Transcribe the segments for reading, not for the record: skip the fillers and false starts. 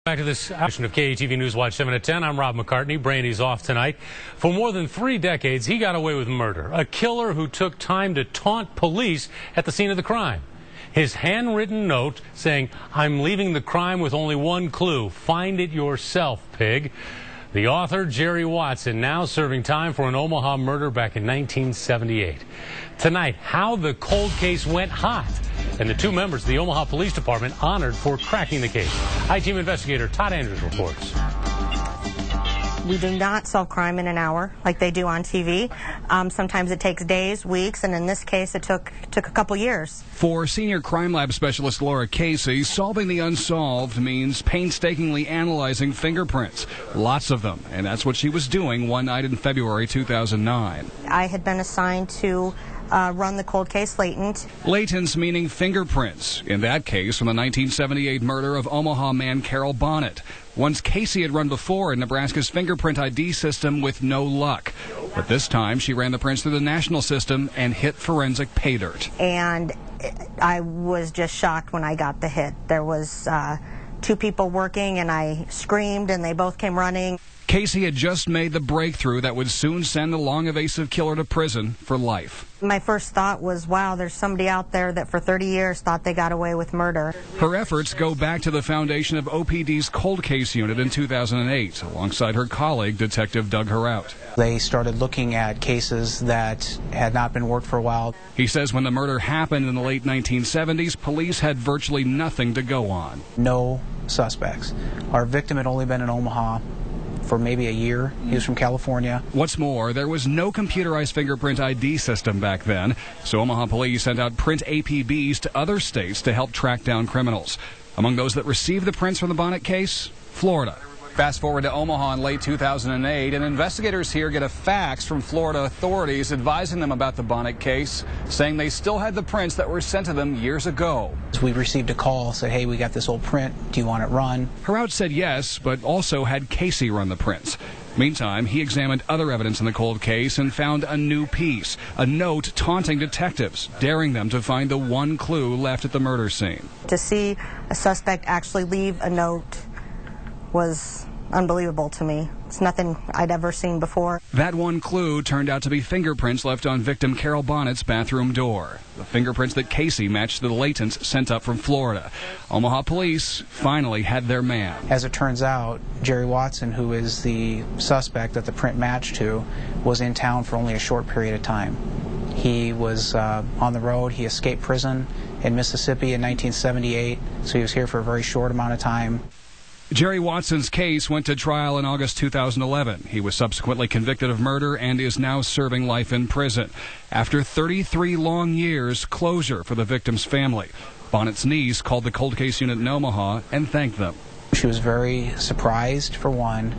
Back to this edition of KETV News Watch 7 at 10. I'm Rob McCartney. Brandy's off tonight. For more than 3 decades, he got away with murder. A killer who took time to taunt police at the scene of the crime. His handwritten note saying, "I'm leaving the crime with only one clue. Find it yourself, pig." The author, Jerry Watson, now serving time for an Omaha murder back in 1978. Tonight, how the cold case went hot, and the 2 members of the Omaha Police Department honored for cracking the case. I-Team investigator Todd Andrews reports. We do not solve crime in an hour like they do on TV. Sometimes it takes days, weeks, and in this case it took a couple years. For senior crime lab specialist Laura Casey, solving the unsolved means painstakingly analyzing fingerprints. Lots of them, and that's what she was doing one night in February 2009. I had been assigned to run the cold case latent. Latents meaning fingerprints. In that case, from the 1978 murder of Omaha man Carol Bonnet. Once Casey had run before in Nebraska's fingerprint ID system with no luck. But this time she ran the prints through the national system and hit forensic pay dirt. And I was just shocked when I got the hit. There was 2 people working, and I screamed and they both came running. Casey had just made the breakthrough that would soon send the long evasive killer to prison for life. My first thought was, wow, there's somebody out there that for 30 years thought they got away with murder. Her efforts go back to the foundation of OPD's cold case unit in 2008, alongside her colleague, Detective Doug Herout. They started looking at cases that had not been worked for a while. He says when the murder happened in the late 1970s, police had virtually nothing to go on. No suspects. Our victim had only been in Omaha for maybe a year. He was from California. What's more, there was no computerized fingerprint ID system back then, so Omaha police sent out print APBs to other states to help track down criminals. Among those that received the prints from the Bonnet case, Florida. Fast forward to Omaha in late 2008, and investigators here get a fax from Florida authorities advising them about the Bonnet case, saying they still had the prints that were sent to them years ago. We received a call, said, hey, we got this old print, do you want it run? Herout said yes, but also had Casey run the prints. Meantime, he examined other evidence in the cold case and found a new piece, a note taunting detectives, daring them to find the one clue left at the murder scene. To see a suspect actually leave a note was unbelievable to me. It's nothing I'd ever seen before. That one clue turned out to be fingerprints left on victim Carol Bonnet's bathroom door. The fingerprints that Casey matched the latents sent up from Florida. Omaha police finally had their man. As it turns out, Jerry Watson, who is the suspect that the print matched to, was in town for only a short period of time. He was on the road. He escaped prison in Mississippi in 1978, so he was here for a very short amount of time. Jerry Watson's case went to trial in August 2011. He was subsequently convicted of murder and is now serving life in prison. After 33 long years, closure for the victim's family. Bonnet's niece called the cold case unit in Omaha and thanked them. She was very surprised, for one,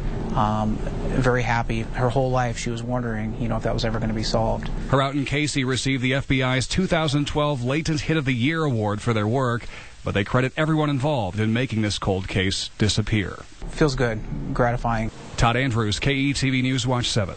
very happy. Her whole life she was wondering, if that was ever going to be solved. Herout and Casey received the FBI's 2012 Latent Hit of the Year award for their work, but they credit everyone involved in making this cold case disappear. Feels good, gratifying. Todd Andrews, KETV News Watch 7.